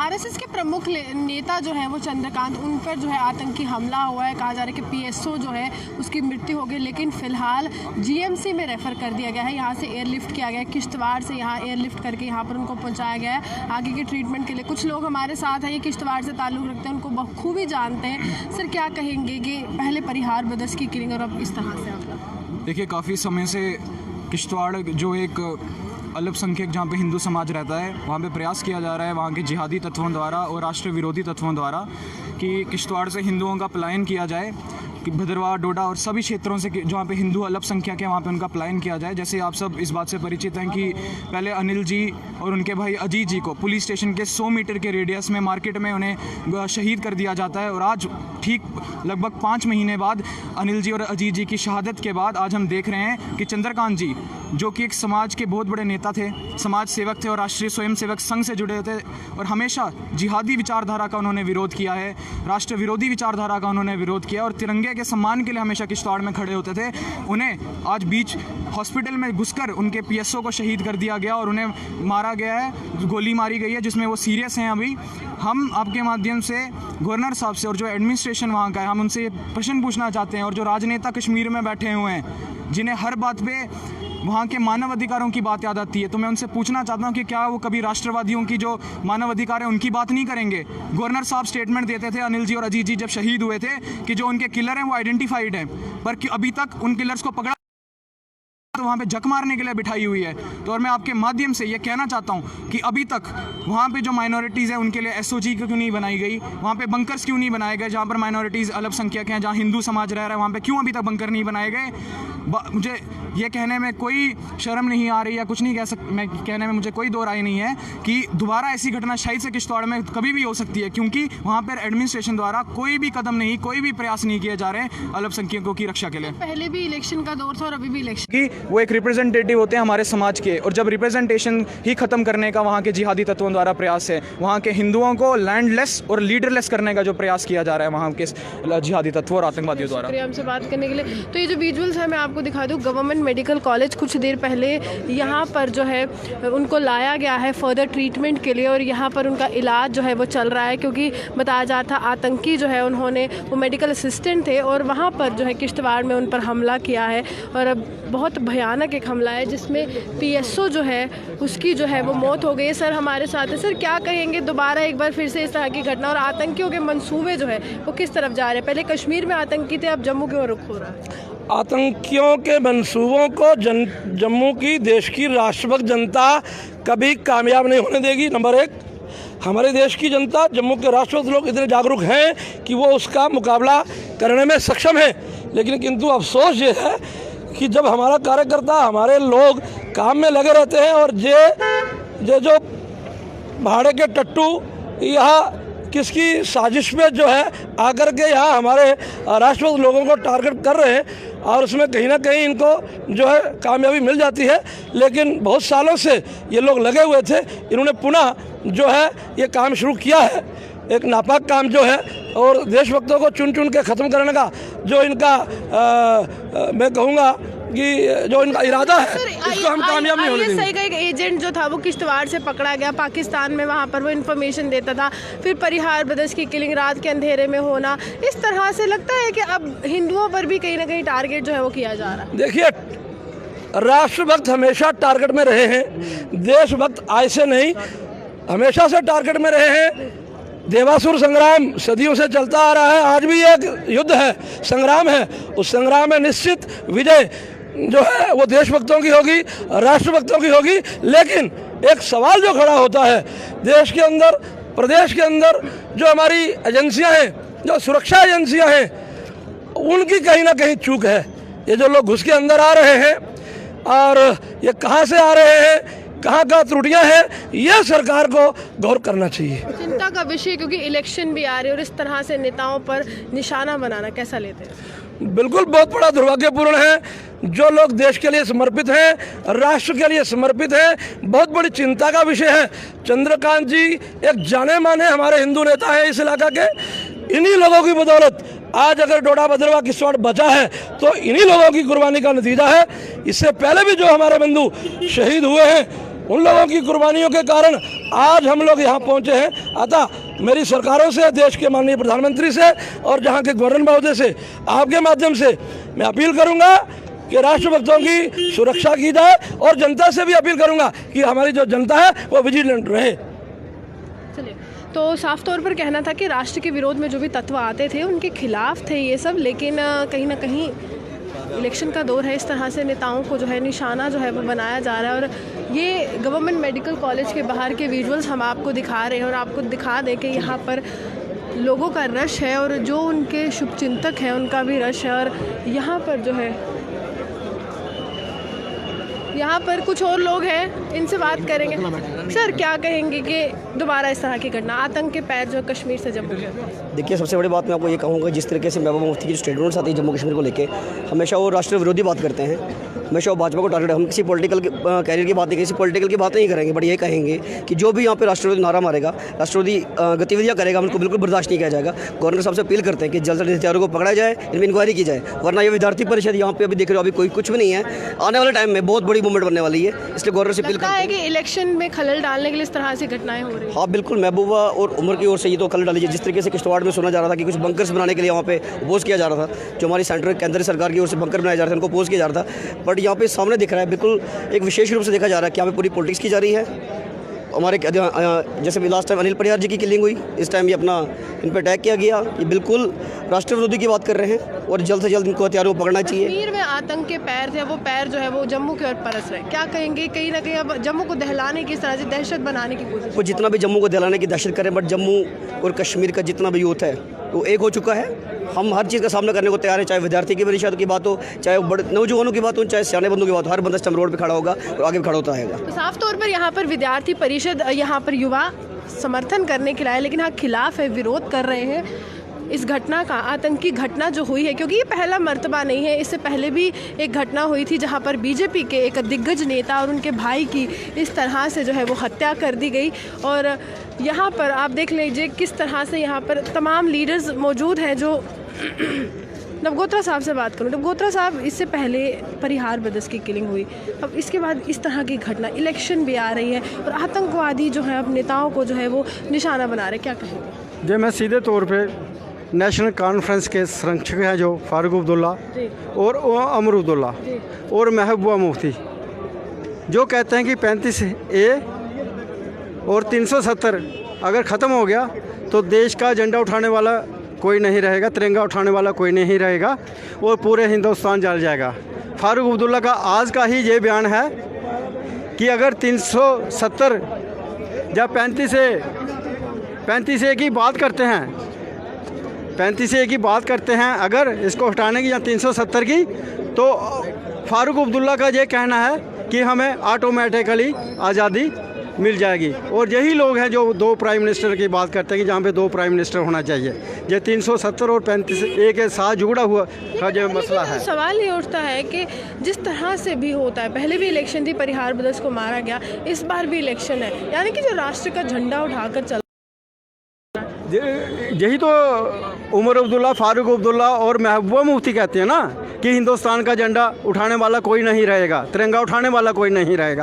RSS के प्रमुख नेता जो है वो चंद्रकांत, उन पर जो है आतंकी हमला हुआ है। कहा जा रहा है कि पीएसओ जो है उसकी मृत्यु हो गई, लेकिन फिलहाल जीएमसी में रेफर कर दिया गया है। यहाँ से एयरलिफ्ट किया गया है, किश्तवाड़ से यहाँ एयरलिफ्ट करके यहाँ पर उनको पहुँचाया गया है आगे के ट्रीटमेंट के लिए। कुछ लोग हमारे साथ हैं, ये किश्तवाड़ से ताल्लुक़ रखते हैं, उनको बखूबी जानते हैं। सर क्या कहेंगे कि पहले परिहार ब्रदर्स की किलिंग और अब इस तरह से? देखिए, काफ़ी समय से किश्तवाड़ जो एक अल्पसंख्यक जहाँ पे हिंदू समाज रहता है, वहाँ पे प्रयास किया जा रहा है वहाँ के जिहादी तत्वों द्वारा और राष्ट्र विरोधी तत्वों द्वारा कि किश्तवाड़ से हिंदुओं का पलायन किया जाए, कि भद्रवाह, डोडा और सभी क्षेत्रों से जहाँ पे हिंदू अल्पसंख्यक है वहाँ पे उनका पलायन किया जाए। जैसे आप सब इस बात से परिचित हैं कि पहले अनिल जी और उनके भाई अजीत जी को पुलिस स्टेशन के 100 मीटर के रेडियस में मार्केट में उन्हें शहीद कर दिया जाता है। और आज ठीक लगभग 5 महीने बाद अनिल जी और अजीत जी की शहादत के बाद आज हम देख रहे हैं कि चंद्रकांत जी, जो कि एक समाज के बहुत बड़े नेता थे, समाज सेवक थे और राष्ट्रीय स्वयंसेवक संघ से जुड़े थे और हमेशा जिहादी विचारधारा का उन्होंने विरोध किया है, राष्ट्र विरोधी विचारधारा का उन्होंने विरोध किया और तिरंगे के सम्मान के लिए हमेशा किश्तवाड़ में खड़े होते थे। उन्हें आज बीच हॉस्पिटल में घुसकर उनके पीएसओ को शहीद कर दिया गया और उन्हें मारा गया है, गोली मारी गई है, जिसमें वो सीरियस हैं। अभी हम आपके माध्यम से गवर्नर साहब से और जो एडमिनिस्ट्रेशन वहाँ का है, हम उनसे प्रश्न पूछना चाहते हैं और जो राजनेता कश्मीर में बैठे हुए हैं, जिन्हें हर बात पे वहाँ के मानव अधिकारों की बात याद आती है, तो मैं उनसे पूछना चाहता हूँ कि क्या वो कभी राष्ट्रवादियों की जो मानव अधिकार है उनकी बात नहीं करेंगे? गवर्नर साहब स्टेटमेंट देते थे अनिल जी और अजीत जी जब शहीद हुए थे कि जो उनके किलर हैं वो आइडेंटिफाइड हैं, पर अभी तक उन किलर्स को पकड़ा तो वहाँ पे जक मारने के लिए बिठाई हुई है। तो और मैं आपके माध्यम से ये कहना चाहता हूँ कि अभी तक वहाँ पे जो माइनॉरिटीज़ हैं उनके लिए एसओजी क्यों नहीं बनाई गई, वहाँ पे बंकर्स क्यों नहीं बनाए गए, जहाँ पर माइनॉरिटीज़ अल्पसंख्यक हैं, जहाँ हिंदू समाज रह रहा है, वहाँ पे क्यों अभी तक बंकर नहीं बनाए गए? मुझे ये कहने में कोई शर्म नहीं आ रही या कुछ नहीं मैं कहने में मुझे कोई दो राय नहीं है कि दोबारा ऐसी घटना शायद से किश्तवाड़ में कभी भी हो सकती है, क्योंकि वहाँ पर एडमिनिस्ट्रेशन द्वारा कोई भी कदम नहीं, कोई भी प्रयास नहीं किए जा रहे हैं अल्पसंख्यकों की रक्षा के लिए। पहले भी इलेक्शन का दौर था और अभी भी इलेक्शन की वो एक रिप्रेजेंटेटिव होते हैं हमारे समाज के, और जब रिप्रेजेंटेशन ही खत्म करने का वहाँ के जिहादी तत्वों द्वारा प्रयास है, वहाँ के हिंदुओं को लैंडलेस और लीडरलेस करने का जो प्रयास किया जा रहा है वहाँ के जिहादी तत्वों और आतंकवादियों द्वारा। हमसे बात करने के लिए। तो ये जो विजुअल्स है मैं आपको दिखा दूँ, गवर्नमेंट मेडिकल कॉलेज कुछ देर पहले यहाँ पर जो है उनको लाया गया है फर्दर ट्रीटमेंट के लिए और यहाँ पर उनका इलाज जो है वो चल रहा है, क्योंकि बताया जा रहा था आतंकी जो है उन्होंने वो मेडिकल असिस्टेंट थे और वहाँ पर जो है किश्तवाड़ में उन पर हमला किया है और अब बहुत भयानक एक हमला है जिसमें पीएसओ जो है उसकी जो है वो मौत हो गई है। सर हमारे साथ है। सर क्या कहेंगे दोबारा एक बार फिर से इस तरह की घटना और आतंकियों के मंसूबे जो है वो किस तरफ जा रहे हैं? पहले कश्मीर में आतंकी थे, अब जम्मू की ओर रुख हो रहा है। आतंकियों के मंसूबों को जम्मू की देश की राष्ट्रभक्त जनता कभी कामयाब नहीं होने देगी। नंबर एक, हमारे देश की जनता, जम्मू के राष्ट्रभक्त लोग इतने जागरूक हैं कि वो उसका मुकाबला करने में सक्षम है। लेकिन किंतु अफसोस ये है कि जब हमारा कार्यकर्ता, हमारे लोग काम में लगे रहते हैं और ये जो भाड़े के टट्टू यहाँ किसकी साजिश में जो है आकर के यहाँ हमारे राष्ट्रभक्त लोगों को टारगेट कर रहे हैं और उसमें कहीं ना कहीं इनको जो है कामयाबी मिल जाती है। लेकिन बहुत सालों से ये लोग लगे हुए थे, इन्होंने पुनः जो है ये काम शुरू किया है, एक नापाक काम जो है, और देशभक्तों को चुन चुन के ख़त्म करने का जो इनका मैं कहूँगा कि जो इनका इरादा है इसको हम कामयाब नहीं होने देंगे। सही का एक एजेंट जो था वो किश्तवाड़ से पकड़ा गया पाकिस्तान में, वहाँ पर वो इन्फॉर्मेशन देता था, फिर परिहार ब्रदर्स की किलिंग रात के अंधेरे में होना, इस तरह से लगता है कि अब हिंदुओं पर भी कहीं ना कहीं टारगेट जो है वो किया जा रहा है। देखिए, राष्ट्रभक्त हमेशा टारगेट में रहे हैं, देशभक्त आज से नहीं हमेशा से टारगेट में रहे हैं। देवासुर संग्राम सदियों से चलता आ रहा है, आज भी एक युद्ध है, संग्राम है, उस संग्राम में निश्चित विजय जो है वो देशभक्तों की होगी, राष्ट्रभक्तों की होगी। लेकिन एक सवाल जो खड़ा होता है, देश के अंदर, प्रदेश के अंदर जो हमारी एजेंसियां हैं, जो सुरक्षा एजेंसियां हैं, उनकी कहीं ना कहीं चूक है। ये जो लोग घुस के अंदर आ रहे हैं और ये कहाँ से आ रहे हैं, कहाँ त्रुटियां हैं, यह सरकार को गौर करना चाहिए। चिंता का विषय, क्योंकि इलेक्शन भी आ रही है और इस तरह से नेताओं पर निशाना बनाना कैसा लेते हैं? बिल्कुल बहुत बड़ा दुर्भाग्यपूर्ण है। जो लोग देश के लिए समर्पित हैं, राष्ट्र के लिए समर्पित हैं, बहुत बड़ी चिंता का विषय है। चंद्रकांत जी एक जाने माने हमारे हिंदू नेता हैं इस इलाका के। इन्हीं लोगों की बदौलत आज अगर डोडा भद्रवाह किश्तवाड़ बचा है तो इन्हीं लोगों की कुर्बानी का नतीजा है। इससे पहले भी जो हमारे बंधु शहीद हुए हैं उन लोगों की कुर्बानियों के कारण आज हम लोग यहाँ पहुँचे हैं। अतः मेरी सरकारों से, देश के माननीय प्रधानमंत्री से और जहाँ के गवर्नर महोदय से, आपके माध्यम से मैं अपील करूँगा कि राष्ट्रभक्तों की सुरक्षा की जाए और जनता से भी अपील करूँगा कि हमारी जो जनता है वो विजिलेंट रहे। चलिए, तो साफ तौर पर कहना था कि राष्ट्र के विरोध में जो भी तत्व आते थे उनके खिलाफ थे ये सब, लेकिन कहीं ना कहीं इलेक्शन का दौर है, इस तरह से नेताओं को जो है निशाना जो है वो बनाया जा रहा है। और ये गवर्नमेंट मेडिकल कॉलेज के बाहर के विजुअल्स हम आपको दिखा रहे हैं और आपको दिखा दें कि यहाँ पर लोगों का रश है और जो उनके शुभचिंतक हैं उनका भी रश है। और यहाँ पर जो है, यहाँ पर कुछ और लोग हैं, इनसे बात करेंगे। सर, क्या कहेंगे कि दोबारा इस तरह की घटना, आतंक के पैर जो कश्मीर से जम्मू के? देखिए, सबसे बड़ी बात मैं आपको ये कहूँगा, जिस तरीके से महबूबा मुफ्ती की जो स्टेटमेंट्स आती है जम्मू कश्मीर को लेके, हमेशा वो राष्ट्र विरोधी बात करते हैं, हमेशा वो भाजपा को टारगेट। हम किसी पॉलिटिकल कैरियर की बात नहीं, किसी पॉलिटिकल की बात नहीं करेंगे, बट ये कहेंगे कि जो भी यहाँ पे राष्ट्रविरोधी नारा मारेगा, राष्ट्रविरोधी गतिविधियाँ करेगा, उनको बिल्कुल बर्दाश्त नहीं किया जाएगा। गवर्नर साहब से अपील करते हैं कि जल्द से जल्द हथियारों को पकड़ा जाए, इनमें इंक्वायरी की जाए, वरना ये विद्यार्थी परिषद यहाँ पे अभी देख रहे हो, अभी कोई कुछ भी नहीं है। आने वाले टाइम में बहुत बड़ी मूवमेंट बनने वाली है, इसलिए गवर्नर से अपील लगता है कि इलेक्शन में खलल डालने के लिए इस तरह से घटनाएं हो रही हैं। हाँ बिल्कुल, महबूबा और उमर की ओर से ये तो खलल डाली। जिस तरीके से किश्तवाड़ में सुना जा रहा था कि कुछ बंकर्स बनाने के लिए वहाँ पे अपोज किया जा रहा था, जो हमारी सेंट्रल केंद्र सरकार की ओर से बंकर बनाए जा रहे थे, उनको अपोज किया जा रहा था। बट यहाँ पे सामने दिख रहा है, बिल्कुल एक विशेष रूप से देखा जा रहा है कि यहाँ पे पूरी पॉलिटिक्स की जा रही है। हमारे जैसे भी लास्ट टाइम अनिल परिहार जी की किलिंग हुई, इस टाइम ये अपना इन पर अटैक किया गया। ये बिल्कुल राष्ट्र विरोधी की बात कर रहे हैं और जल्द से जल्द इनको हथियारों को पकड़ना चाहिए। कश्मीर में आतंक के पैर थे, वो पैर जो है वो जम्मू की ओर परस रहे। क्या कहेंगे, कहीं ना कहीं अब जम्मू को दहलाने की, इस तरह से दहशत बनाने की कोशिश? वो जितना भी जम्मू को दहलाने की दहशत करें, बट जम्मू और कश्मीर का जितना भी यूथ है वो एक हो चुका है। हम हर चीज़ का सामना करने को तैयार है, चाहे विद्यार्थी की परिषद की बात हो, चाहे बड़े नौजवानों की बात हो, चाहे सियाने बंदों की बात हो। हर बंदा स्टम्प रोड पे खड़ा होगा और आगे भी खड़ा होता रहेगा। तो साफ तौर पर यहाँ पर विद्यार्थी परिषद, यहाँ पर युवा समर्थन करने के लिए आए, लेकिन हाँ खिलाफ है, विरोध कर रहे हैं इस घटना का, आतंकी घटना जो हुई है। क्योंकि ये पहला मर्तबा नहीं है, इससे पहले भी एक घटना हुई थी जहाँ पर बीजेपी के एक दिग्गज नेता और उनके भाई की इस तरह से जो है वो हत्या कर दी गई। और यहाँ पर आप देख लीजिए किस तरह से यहाँ पर तमाम लीडर्स मौजूद हैं। जो नवगोत्रा साहब से बात करूँ, नवगोत्रा साहब, इससे पहले परिहार ब्रदर्स की किलिंग हुई, अब इसके बाद इस तरह की घटना, इलेक्शन भी आ रही है और आतंकवादी जो है अब नेताओं को जो है वो निशाना बना रहे, क्या कहेंगे? जी, मैं सीधे तौर पे नेशनल कॉन्फ्रेंस के संरक्षक हैं जो फारूक अब्दुल्ला और अमर अब्दुल्ला और महबूबा मुफ्ती, जो कहते हैं कि 35A और 370 अगर ख़त्म हो गया तो देश का झंडा उठाने वाला कोई नहीं रहेगा, तिरंगा उठाने वाला कोई नहीं रहेगा और पूरे हिंदुस्तान जल जाएगा। फारूक अब्दुल्ला का आज का ही ये बयान है कि अगर 370 या 35A की बात करते हैं, 35A की बात करते हैं, अगर इसको हटाने की या 370 की, तो फारूक अब्दुल्ला का ये कहना है कि हमें ऑटोमेटिकली आज़ादी मिल जाएगी। और यही लोग हैं जो 2 प्राइम मिनिस्टर की बात करते हैं कि जहाँ पे 2 प्राइम मिनिस्टर होना चाहिए। ये 370 और 35A के साथ जुड़ा हुआ का जो मसला है। सवाल ये उठता है कि जिस तरह से भी होता है, पहले भी इलेक्शन थी, परिहार ब्रदर्स को मारा गया, इस बार भी इलेक्शन है, यानी कि जो राष्ट्र का झंडा उठाकर चल, यही तो उमर अब्दुल्ला, फारूक अब्दुल्ला और महबूबा मुफ्ती कहते हैं ना कि हिंदुस्तान का झंडा उठाने वाला कोई नहीं रहेगा, तिरंगा उठाने वाला कोई नहीं रहेगा।